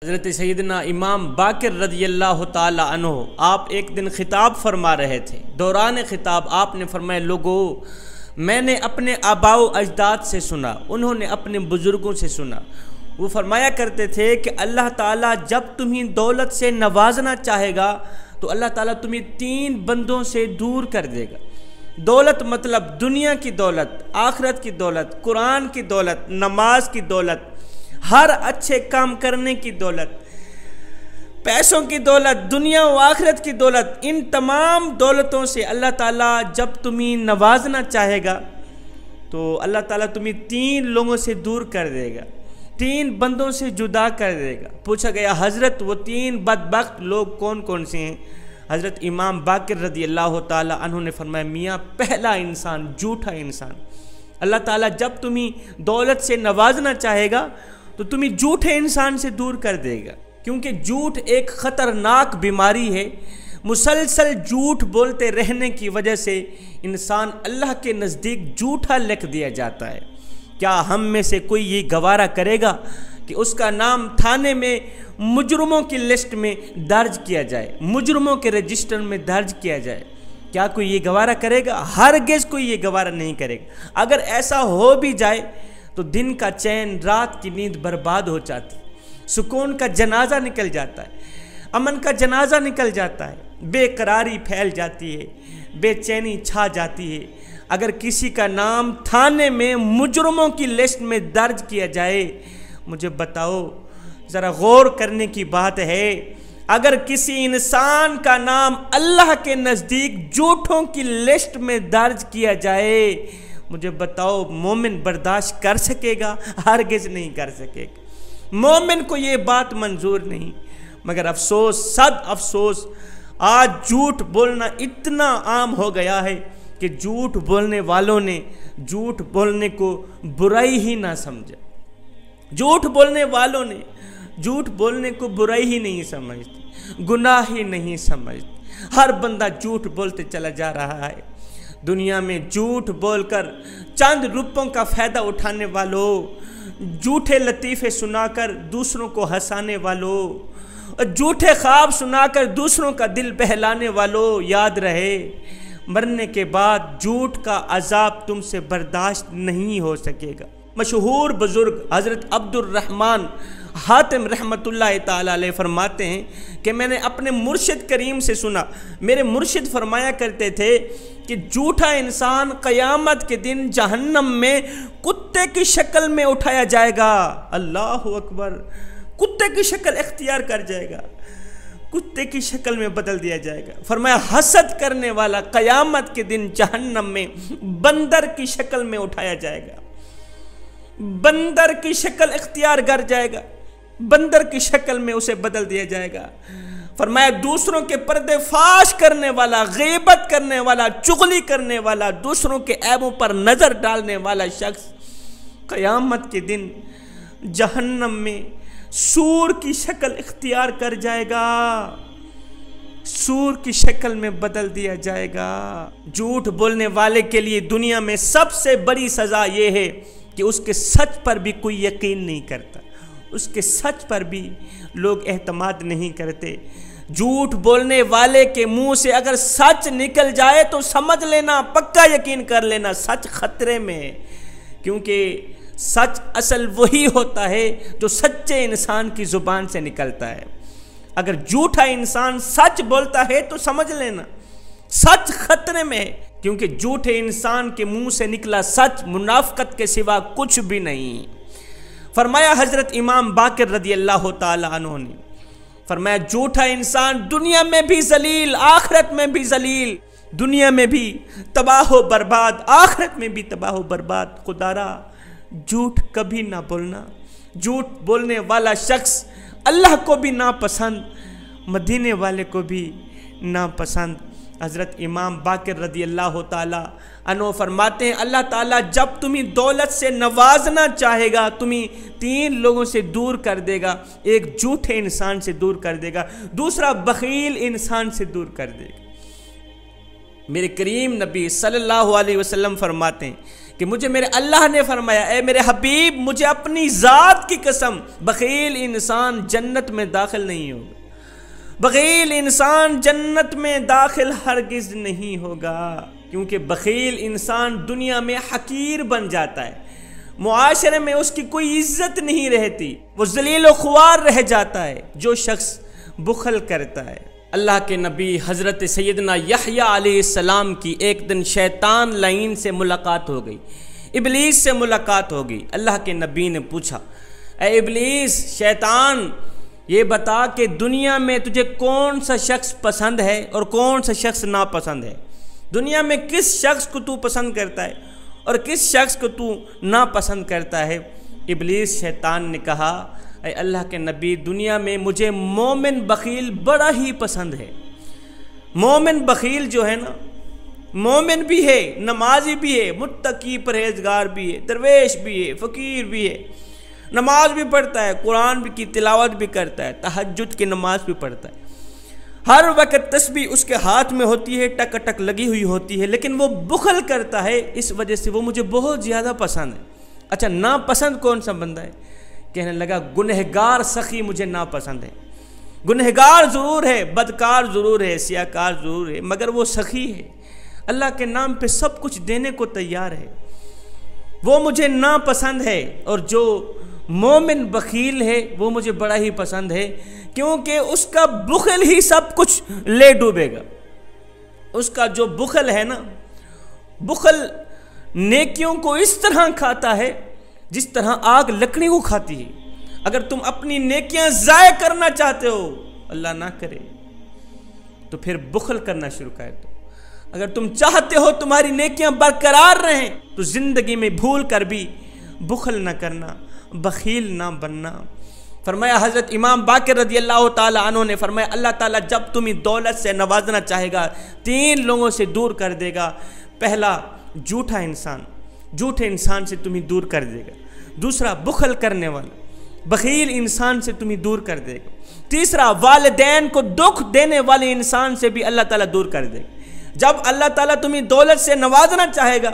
हज़रत सैयदना इमाम बाकिर रज़ियल्लाहु ताला अन्हु आप एक दिन खिताब फरमा रहे थे। दौरान खिताब आपने फरमाया, लोगों मैंने अपने आबाओ अजदाद से सुना, उन्होंने अपने बुज़ुर्गों से सुना। वो फरमाया करते थे कि अल्लाह ताला जब तुम्हें दौलत से नवाजना चाहेगा तो अल्लाह ताला तुम्हें 3 बंदों से दूर कर देगा। दौलत मतलब दुनिया की दौलत, आखिरत की दौलत, कुरान की दौलत, नमाज की दौलत, हर अच्छे काम करने की दौलत, पैसों की दौलत, दुनिया व आखिरत की दौलत। इन तमाम दौलतों से अल्लाह ताला जब तुम्हें नवाजना चाहेगा तो अल्लाह ताला तुम्हें 3 लोगों से दूर कर देगा, 3 बंदों से जुदा कर देगा। पूछा गया, हज़रत वो 3 बदबख्त लोग कौन कौन से हैं? हज़रत इमाम बाकिर रज़ियल्लाहु ताला अन्हु ने फरमाया, मियाँ पहला इंसान झूठा इंसान। अल्लाह ताला जब तुम्हें दौलत से नवाजना चाहेगा तो तुम्हें झूठे इंसान से दूर कर देगा, क्योंकि झूठ एक ख़तरनाक बीमारी है। मुसलसल झूठ बोलते रहने की वजह से इंसान अल्लाह के नज़दीक झूठा लिख दिया जाता है। क्या हम में से कोई ये गवारा करेगा कि उसका नाम थाने में मुजरमों की लिस्ट में दर्ज किया जाए, मुजरमों के रजिस्टर में दर्ज किया जाए? क्या कोई ये गवारा करेगा? हरगिज़ कोई ये गवारा नहीं करेगा। अगर ऐसा हो भी जाए तो दिन का चैन, रात की नींद बर्बाद हो जाती, सुकून का जनाजा निकल जाता है, अमन का जनाजा निकल जाता है, बेकरारी फैल जाती है, बेचैनी छा जाती है। अगर किसी का नाम थाने में मुजरमों की लिस्ट में दर्ज किया जाए, मुझे बताओ, ज़रा गौर करने की बात है, अगर किसी इंसान का नाम अल्लाह के नज़दीक झूठों की लिस्ट में दर्ज किया जाए, मुझे बताओ मोमिन बर्दाश्त कर सकेगा? हरगिज़ नहीं कर सकेगा। मोमिन को ये बात मंजूर नहीं। मगर अफसोस, सद अफसोस, आज झूठ बोलना इतना आम हो गया है कि झूठ बोलने वालों ने झूठ बोलने को बुराई ही ना समझा। झूठ बोलने वालों ने झूठ बोलने को बुराई ही नहीं समझते, गुनाह ही नहीं समझते। हर बंदा झूठ बोलते चला जा रहा है। दुनिया में झूठ बोलकर चंद रुपयों का फ़ायदा उठाने वालों, झूठे लतीफ़े सुनाकर दूसरों को हंसाने वालों, झूठे ख्वाब सुनाकर दूसरों का दिल बहलाने वालों, याद रहे मरने के बाद झूठ का अजाब तुमसे बर्दाश्त नहीं हो सकेगा। मशहूर बुजुर्ग हज़रत अब्दुर्रहमान हातिम रहमतुल्लाह ताला अलैह फरमाते हैं कि मैंने अपने मुर्शिद करीम से सुना, मेरे मुर्शिद फरमाया करते थे कि झूठा इंसान क़यामत के दिन जहन्नम में कुत्ते की शक्ल में उठाया जाएगा। अल्लाहु अकबर! कुत्ते की शक्ल इख्तियार कर जाएगा, कुत्ते की शक्ल में बदल दिया जाएगा। फरमाया, हसद करने वाला क़यामत के दिन जहन्नम में बंदर की शक्ल में उठाया जाएगा, बंदर की शक्ल इख्तियार कर जाएगा, बंदर की शक्ल में उसे बदल दिया जाएगा। फरमाया, दूसरों के पर्दे फाश करने वाला, गीबत करने वाला, चुगली करने वाला, दूसरों के ऐबों पर नज़र डालने वाला शख्स क़यामत के दिन जहन्नम में सूर की शक्ल इख्तियार कर जाएगा, सूर की शक्ल में बदल दिया जाएगा। झूठ बोलने वाले के लिए दुनिया में सबसे बड़ी सज़ा ये है कि उसके सच पर भी कोई यकीन नहीं करता, उसके सच पर भी लोग एहतमाद नहीं करते। झूठ बोलने वाले के मुंह से अगर सच निकल जाए तो समझ लेना, पक्का यकीन कर लेना, सच खतरे में है। क्योंकि सच असल वही होता है जो सच्चे इंसान की ज़ुबान से निकलता है। अगर झूठा इंसान सच बोलता है तो समझ लेना सच खतरे में है, क्योंकि झूठे इंसान के मुंह से निकला सच मुनाफ़िक़त के सिवा कुछ भी नहीं। फरमाया हज़रत इमाम बाकिर रज़ियल्लाहु ताला अन्हु ने फरमाया, झूठा इंसान दुनिया में भी जलील, आखिरत में भी जलील, दुनिया में भी तबाह व बर्बाद, आखिरत में भी तबाह व बर्बाद। खुदारा झूठ कभी ना बोलना। झूठ बोलने वाला शख्स अल्लाह को भी नापसंद, मदीने वाले को भी नापसंद। हज़रत इमाम बाकिर रज़ियल्लाहु ताला अन्हु फरमाते हैं, अल्लाह ताला जब तुम्हें दौलत से नवाजना चाहेगा तुम्हें 3 लोगों से दूर कर देगा। एक झूठे इंसान से दूर कर देगा, दूसरा बखील इंसान से दूर कर देगा। मेरे करीम नबी सल्लल्लाहु अलैहि वसल्लम फरमाते हैं कि मुझे मेरे अल्लाह ने फरमाया, ए मेरे हबीब, मुझे अपनी ज़ात की कसम, बख़ील इंसान जन्नत में दाखिल नहीं होगा, बख़ील इंसान जन्नत में दाखिल हरगिज़ नहीं होगा। क्योंकि बख़ील इंसान दुनिया में हकीर बन जाता है, मुआशरे में उसकी कोई इज्जत नहीं रहती, वो ज़लील व ख्वार रह जाता है जो शख्स बुखल करता है। अल्लाह के नबी हज़रत सैयदना यहया अलैहिस्सलाम की एक दिन शैतान लाइन से मुलाकात हो गई, इबलीस से मुलाकात हो गई। अल्लाह के नबी ने पूछा, ए इबलीस, शैतान, ये बता कि दुनिया में तुझे कौन सा शख्स पसंद है और कौन सा शख्स नापसंद है? दुनिया में किस शख्स को तू पसंद करता है और किस शख्स को तू नापसंद करता है? इबलीस शैतान ने कहा, ऐ अल्लाह के नबी, दुनिया में मुझे मोमिन बख़ील बड़ा ही पसंद है। मोमिन बख़ील जो है ना, मोमिन भी है, नमाजी भी है, मुत्तकी परहेजगार भी है, दरवेश भी है, फ़कीर भी है, नमाज भी पढ़ता है, कुरान भी की तिलावत भी करता है, तहज्जुद की नमाज भी पढ़ता है, हर वक्त तस्बीह उसके हाथ में होती है, टक टक लगी हुई होती है, लेकिन वो बुखल करता है। इस वजह से वो मुझे बहुत ज़्यादा पसंद है। अच्छा, नापसंद कौन सा बंदा है? कहने लगा, गुनहगार सखी मुझे नापसंद है। गुनहगार ज़रूर है, बदकार ज़रूर है, सियाकार ज़रूर है, मगर वो सखी है, अल्लाह के नाम पे सब कुछ देने को तैयार है, वो मुझे नापसंद है। और जो मोमिन बख़ील है वो मुझे बड़ा ही पसंद है, क्योंकि उसका बुखल ही सब कुछ ले डूबेगा। उसका जो बुखल है ना, बुखल नेकियों को इस तरह खाता है जिस तरह आग लकड़ी को खाती है। अगर तुम अपनी नेकियां ज़ाय करना चाहते हो, अल्लाह ना करे, तो फिर बुखल करना शुरू कर दो। अगर तुम चाहते हो तुम्हारी नेकियां बरकरार रहें, तो ज़िंदगी में भूल कर भी बुखल ना करना, बख़ील ना बनना। फरमाया हज़रत इमाम बाक़िर रज़ी अल्लाह ताला अन्हु ने फरमाया, अल्लाह ताला जब तुम्हें दौलत से नवाजना चाहेगा, 3 लोगों से दूर कर देगा। पहला, झूठा इंसान, झूठे इंसान से तुम्हें दूर कर देगा। दूसरा, बुखल करने वाला, बख़ील इंसान से तुम्हें दूर कर देगा। तीसरा, वालिदैन को दुख देने वाले इंसान से भी अल्लाह ताला दूर कर देगा। जब अल्लाह ताला तुम्हें दौलत से नवाजना चाहेगा,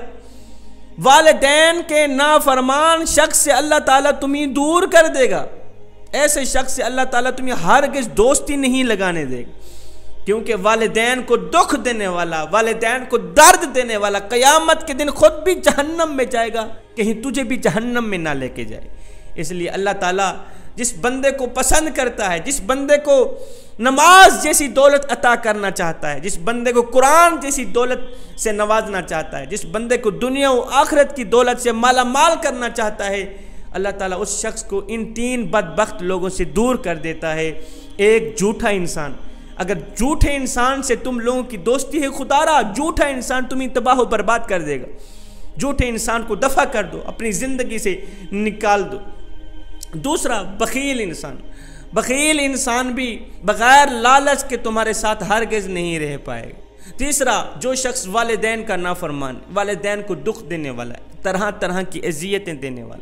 वालिदैन के नाफरमान शख्स से अल्लाह ताला तुम्हें दूर कर देगा। ऐसे शख्स से अल्लाह ताला तुम्हें हरगिज़ दोस्ती नहीं लगाने देगा, क्योंकि वालिदैन को दुख देने वाला, वालिदैन को दर्द देने वाला क़यामत के दिन खुद भी जहन्नम में जाएगा, कहीं तुझे भी जहन्नम में ना लेके जाए। इसलिए अल्लाह ताला जिस बंदे को पसंद करता है, जिस बंदे को नमाज जैसी दौलत अता करना चाहता है, जिस बंदे को कुरान जैसी दौलत से नवाजना चाहता है, जिस बंदे को दुनिया और आखिरत की दौलत से माला माल करना चाहता है, अल्लाह ताला उस शख्स को इन 3 बदबख्त लोगों से दूर कर देता है। एक, झूठा इंसान। अगर झूठे इंसान से तुम लोगों की दोस्ती है, खुदारा झूठा इंसान तुम्हें तबाह व बर्बाद कर देगा। झूठे इंसान को दफ़ा कर दो, अपनी ज़िंदगी से निकाल दो। दूसरा, बख़ील इंसान। बख़ील इंसान भी बग़ैर लालच के तुम्हारे साथ हरगिज़ नहीं रह पाएगा। तीसरा, जो शख्स वालिदैन का नाफरमान, वालिदैन को दुख देने वाला है, तरह तरह की अज़ियतें देने वाला।